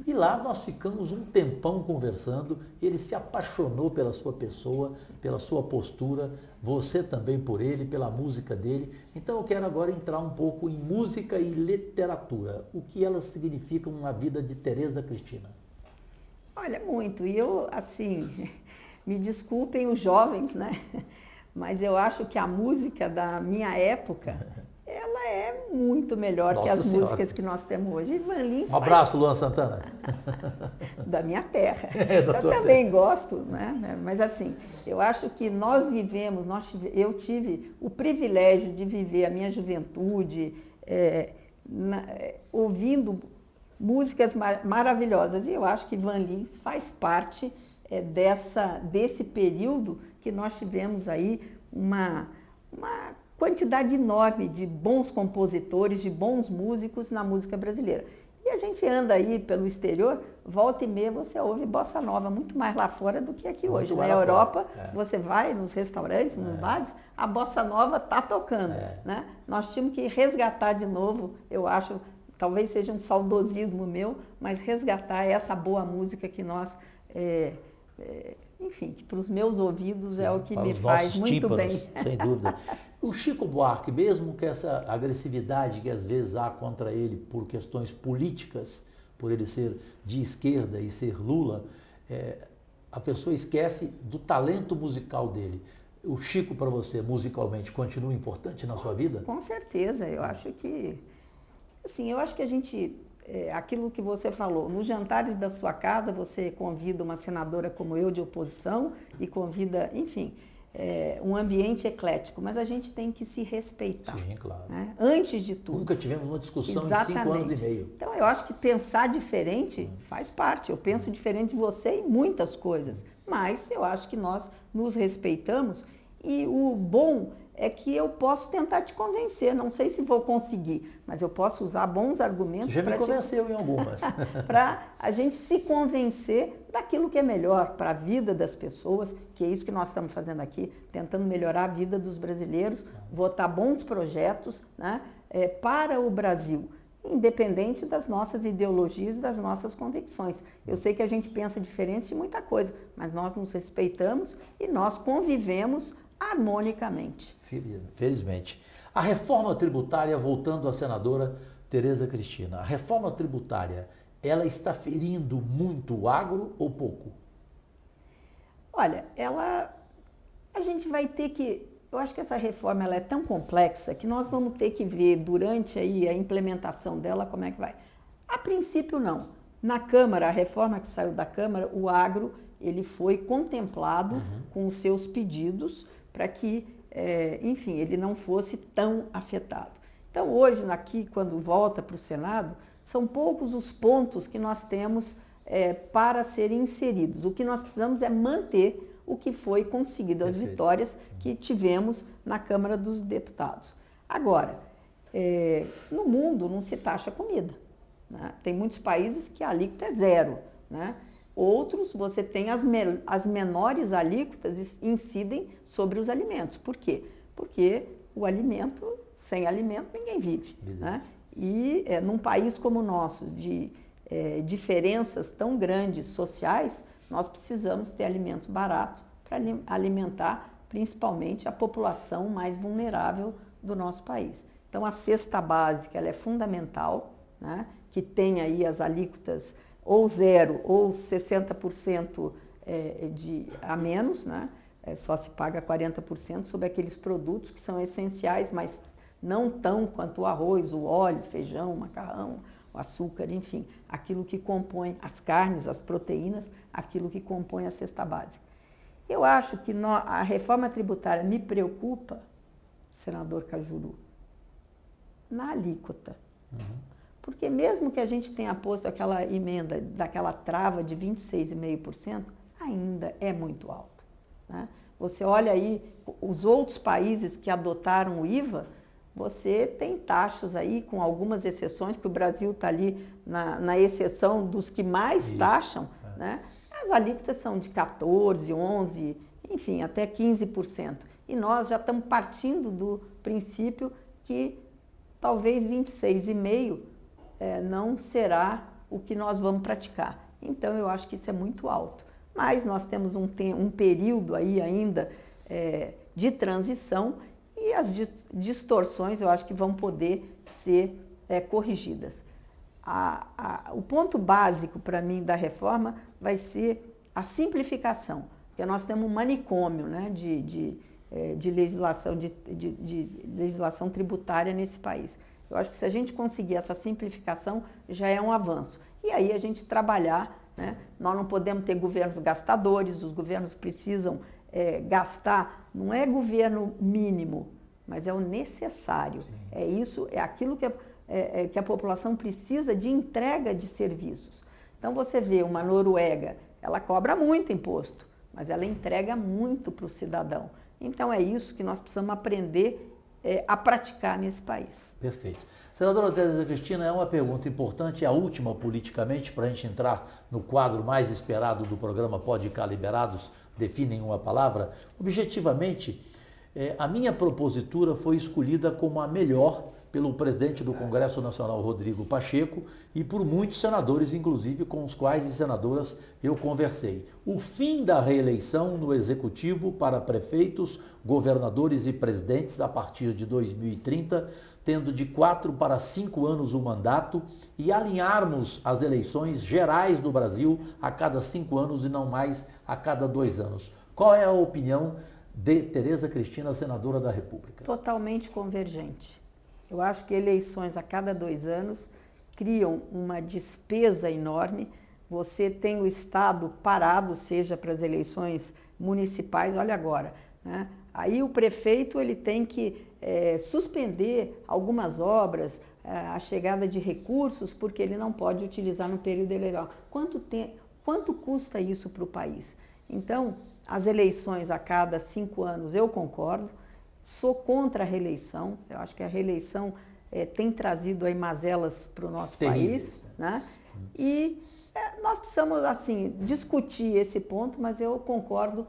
E lá nós ficamos um tempão conversando, ele se apaixonou pela sua pessoa, pela sua postura, você também por ele, pela música dele. Então eu quero agora entrar um pouco em música e literatura. O que elas significam na vida de Tereza Cristina? Olha, muito. E eu, assim, me desculpem os jovens, né? Mas eu acho que a música da minha época, ela é muito melhor que as músicas que nós temos hoje. Ivan Lins um abraço, Luan Santana. Da minha terra. Eu também gosto, né? Mas assim, eu acho que nós vivemos, eu tive o privilégio de viver a minha juventude ouvindo músicas maravilhosas. E eu acho que Ivan Lins faz parte desse período que nós tivemos aí uma quantidade enorme de bons compositores, de bons músicos na música brasileira. E a gente anda aí pelo exterior, volta e meia você ouve bossa nova, muito mais lá fora do que aqui hoje. Na Europa, você vai nos restaurantes, nos bares, a bossa nova está tocando. Né? Nós tínhamos que resgatar de novo, eu acho, talvez seja um saudosismo meu, mas resgatar essa boa música que nós... enfim, que para os meus ouvidos é o que me faz muito bem. Sem dúvida. O Chico Buarque, mesmo que essa agressividade que às vezes há contra ele por questões políticas, por ele ser de esquerda e ser Lula, a pessoa esquece do talento musical dele. O Chico, para você, musicalmente, continua importante na sua vida? Com certeza. Eu acho que... Assim, eu acho que a gente... aquilo que você falou, nos jantares da sua casa você convida uma senadora como eu de oposição e convida, enfim, um ambiente eclético, mas a gente tem que se respeitar. Sim, claro. Né? Antes de tudo. Nunca tivemos uma discussão em 5 anos e meio. Então eu acho que pensar diferente faz parte, eu penso diferente de você em muitas coisas, mas eu acho que nós nos respeitamos e o bom é que eu posso tentar te convencer, não sei se vou conseguir, mas eu posso usar bons argumentos. Já me convenceu em algumas. Para a gente se convencer daquilo que é melhor para a vida das pessoas, que é isso que nós estamos fazendo aqui, tentando melhorar a vida dos brasileiros, votar bons projetos, né, para o Brasil. independente das nossas ideologias e das nossas convicções. Eu sei que a gente pensa diferente de muita coisa, mas nós nos respeitamos e nós convivemos harmonicamente. Felizmente. A reforma tributária, voltando à senadora Tereza Cristina, a reforma tributária, ela está ferindo muito o agro ou pouco? Olha, a gente vai ter que... Eu acho que essa reforma ela é tão complexa que nós vamos ter que ver durante aí a implementação dela como é que vai. A princípio, não. Na Câmara, a reforma que saiu da Câmara, o agro ele foi contemplado com os seus pedidos para que, enfim, ele não fosse tão afetado. Então, hoje, aqui, quando volta para o Senado, são poucos os pontos que nós temos para serem inseridos. O que nós precisamos é manter o que foi conseguido, as vitórias que tivemos na Câmara dos Deputados. Agora, no mundo não se taxa comida, né? Tem muitos países que a alíquota é zero, né? Outros, você tem as menores alíquotas incidem sobre os alimentos. Por quê? Porque o alimento, sem alimento, ninguém vive, né? E num país como o nosso, de diferenças tão grandes sociais, nós precisamos ter alimentos baratos para alimentar principalmente a população mais vulnerável do nosso país. Então, a cesta básica ela é fundamental, né? Que tenha aí as alíquotas ou zero ou 60% a menos, né? Só se paga 40% sobre aqueles produtos que são essenciais, mas não tão quanto o arroz, o óleo, feijão, o macarrão, o açúcar, enfim, aquilo que compõe as carnes, as proteínas, aquilo que compõe a cesta básica. Eu acho que a reforma tributária me preocupa, senador Cajuru, na alíquota. Porque mesmo que a gente tenha posto aquela emenda daquela trava de 26,5%, ainda é muito alto, né? Você olha aí, os outros países que adotaram o IVA, você tem taxas aí, com algumas exceções, que o Brasil está ali na exceção dos que mais taxam, né? As alíquotas são de 14%, 11%, enfim, até 15%. E nós já estamos partindo do princípio que talvez 26,5% não será o que nós vamos praticar. Então, eu acho que isso é muito alto. Mas nós temos um período aí ainda de transição e as distorções eu acho que vão poder ser corrigidas. O ponto básico para mim da reforma vai ser a simplificação, porque nós temos um manicômio, né, de legislação, de legislação tributária nesse país. Eu acho que se a gente conseguir essa simplificação já é um avanço. E aí a gente trabalhar, né? Nós não podemos ter governos gastadores, os governos precisam gastar, não é governo mínimo, mas é o necessário. Sim. É isso, é aquilo que a população precisa de entrega de serviços. Então você vê uma Noruega, ela cobra muito imposto, mas ela entrega muito para o cidadão. Então é isso que nós precisamos aprender a praticar nesse país. Perfeito. Senadora Tereza Cristina, é uma pergunta importante, a última politicamente, para a gente entrar no quadro mais esperado do programa Pode Cá Liberados, definem uma palavra. Objetivamente, a minha propositura foi escolhida como a melhor pelo presidente do Congresso Nacional, Rodrigo Pacheco, e por muitos senadores, inclusive com os quais e senadoras eu conversei. O fim da reeleição no Executivo para prefeitos, governadores e presidentes a partir de 2030, tendo de 4 para 5 anos o mandato, e alinharmos as eleições gerais do Brasil a cada 5 anos e não mais a cada 2 anos. Qual é a opinião de Tereza Cristina, senadora da República? Totalmente convergente. Eu acho que eleições a cada 2 anos criam uma despesa enorme. Você tem o Estado parado, seja para as eleições municipais, olha agora, né? Aí o prefeito ele tem que suspender algumas obras, a chegada de recursos, porque ele não pode utilizar no período eleitoral. Quanto custa isso para o país? Então, as eleições a cada 5 anos, eu concordo. Sou contra a reeleição, eu acho que a reeleição tem trazido aí mazelas para o nosso país, né? E nós precisamos, assim, discutir esse ponto, mas eu concordo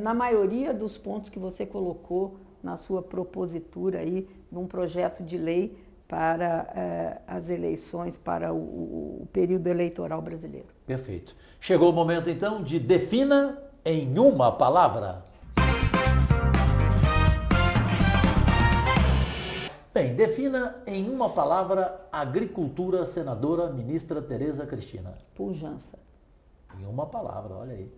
na maioria dos pontos que você colocou na sua propositura aí, num projeto de lei para as eleições, para o período eleitoral brasileiro. Perfeito. Chegou o momento, então, de defina em uma palavra. Bem, defina em uma palavra agricultura, senadora ministra Tereza Cristina. Pujança. Em uma palavra, olha aí.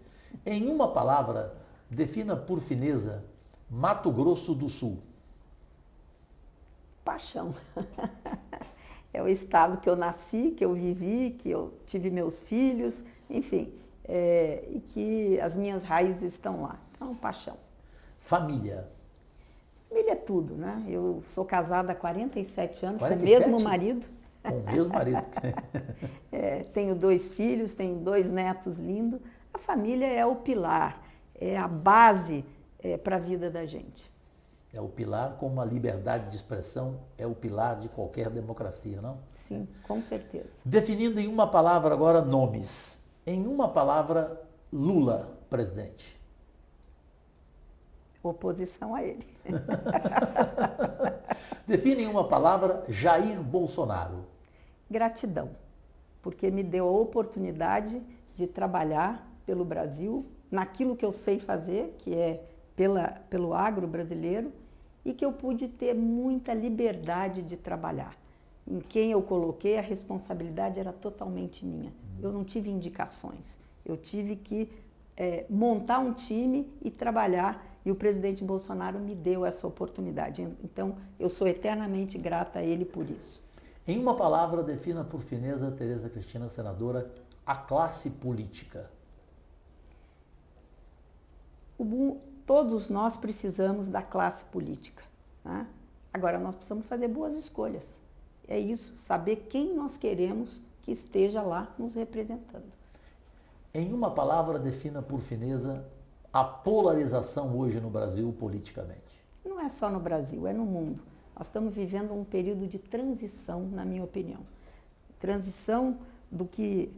Em uma palavra, defina por fineza Mato Grosso do Sul. Paixão. É o estado que eu nasci, que eu vivi, que eu tive meus filhos, enfim, e que as minhas raízes estão lá. Então, paixão. Família. Família é tudo, né? Eu sou casada há 47 anos 47? com o mesmo marido. Com o mesmo marido. Tenho 2 filhos, tenho 2 netos lindos. A família é o pilar, é a base para a vida da gente. É o pilar, como a liberdade de expressão é o pilar de qualquer democracia, não? Sim, com certeza. Definindo em uma palavra agora nomes. Em uma palavra, Lula, presidente. Oposição a ele. Define em uma palavra Jair Bolsonaro. Gratidão, porque me deu a oportunidade de trabalhar pelo Brasil, naquilo que eu sei fazer, que é pelo agro brasileiro, e que eu pude ter muita liberdade de trabalhar. Em quem eu coloquei, a responsabilidade era totalmente minha. Eu não tive indicações, eu tive que montar um time e trabalhar, e o presidente Bolsonaro me deu essa oportunidade. Então, eu sou eternamente grata a ele por isso. Em uma palavra, defina por fineza, Tereza Cristina, senadora, a classe política. Todos nós precisamos da classe política, né? Agora, nós precisamos fazer boas escolhas. É isso, saber quem nós queremos que esteja lá nos representando. Em uma palavra, defina por fineza a polarização hoje no Brasil politicamente. Não é só no Brasil, é no mundo. Nós estamos vivendo um período de transição, na minha opinião. Transição do que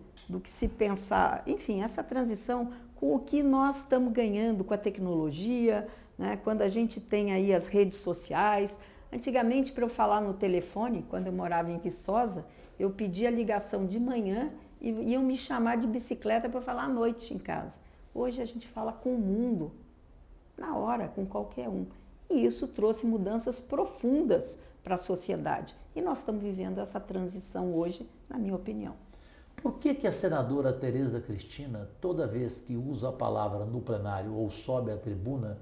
se pensar, enfim, essa transição com o que nós estamos ganhando com a tecnologia, né? Quando a gente tem aí as redes sociais. Antigamente, para eu falar no telefone, quando eu morava em Viçosa, eu pedia ligação de manhã e iam me chamar de bicicleta para eu falar à noite em casa. Hoje a gente fala com o mundo, na hora, com qualquer um. E isso trouxe mudanças profundas para a sociedade. E nós estamos vivendo essa transição hoje, na minha opinião. Por que a senadora Tereza Cristina, toda vez que usa a palavra no plenário ou sobe à tribuna,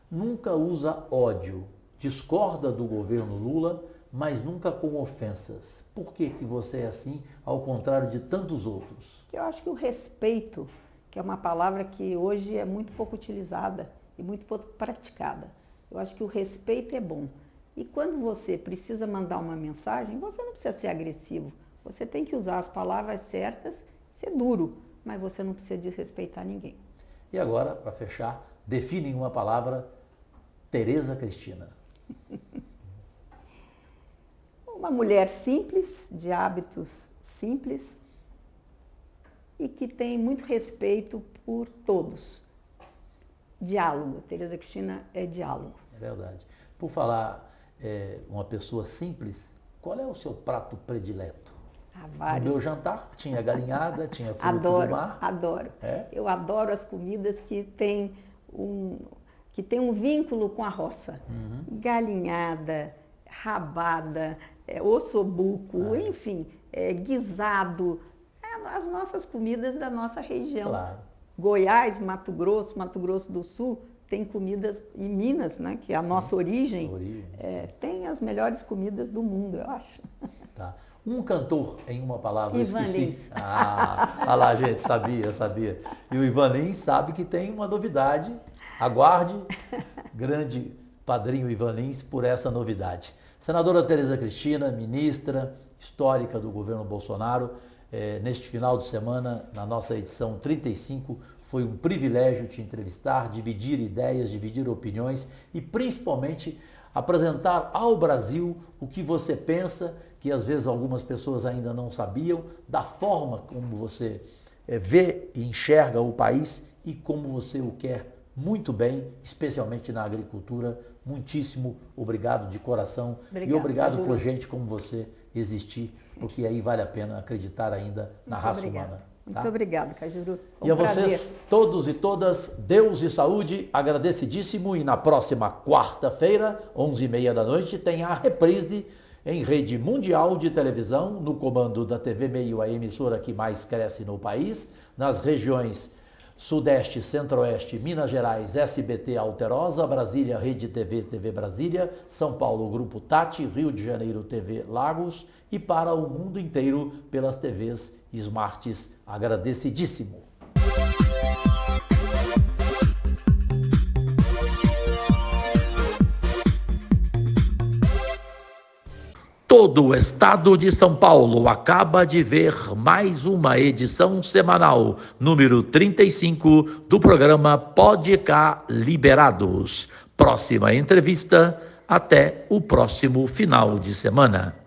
nunca usa ódio? Discorda do governo Lula, mas nunca com ofensas. Por que você é assim, ao contrário de tantos outros? Eu acho que o respeito, que é uma palavra que hoje é muito pouco utilizada e muito pouco praticada. Eu acho que o respeito é bom. E quando você precisa mandar uma mensagem, você não precisa ser agressivo. Você tem que usar as palavras certas, ser duro, mas você não precisa desrespeitar ninguém. E agora, para fechar, define em uma palavra Tereza Cristina. Uma mulher simples, de hábitos simples e que tem muito respeito por todos. Diálogo. Tereza Cristina é diálogo. É verdade. Por falar uma pessoa simples, qual é o seu prato predileto? Vários. No meu jantar tinha galinhada, tinha frutos do mar. Adoro. É? Eu adoro as comidas que têm um vínculo com a roça. Uhum. Galinhada, rabada, ossobuco, enfim, guisado. As nossas comidas da nossa região. Claro. Goiás, Mato Grosso do Sul, tem comidas, e Minas, né, que é a nossa origem, tem as melhores comidas do mundo, eu acho. Tá. Um cantor, em uma palavra, Ivan esqueci. Lins. Olha lá, gente, sabia. E o Ivan Lins sabe que tem uma novidade. Aguarde, grande padrinho Ivan Lins, por essa novidade. Senadora Tereza Cristina, ministra histórica do governo Bolsonaro, neste final de semana, na nossa edição 35, foi um privilégio te entrevistar, dividir ideias, dividir opiniões e principalmente apresentar ao Brasil o que você pensa, que às vezes algumas pessoas ainda não sabiam, da forma como você vê e enxerga o país e como você o quer muito bem, especialmente na agricultura. muitíssimo obrigado de coração. Obrigado, e obrigado Cajuru. por gente como você existir, porque aí vale a pena acreditar ainda na raça humana. Muito obrigado, Cajuru. E a vocês, todos e todas, Deus e saúde, agradecidíssimo. E na próxima quarta-feira, 11h30 da noite, tem a reprise em rede mundial de televisão, no comando da TV Meio, a emissora que mais cresce no país, nas regiões Sudeste, Centro-Oeste, Minas Gerais, SBT Alterosa, Brasília, Rede TV, TV Brasília, São Paulo, Grupo Tati, Rio de Janeiro, TV Lagos e para o mundo inteiro pelas TVs Smarts. Agradecidíssimo. Todo o estado de São Paulo acaba de ver mais uma edição semanal, número 35, do programa Pode Cá Liberados. Próxima entrevista, até o próximo final de semana.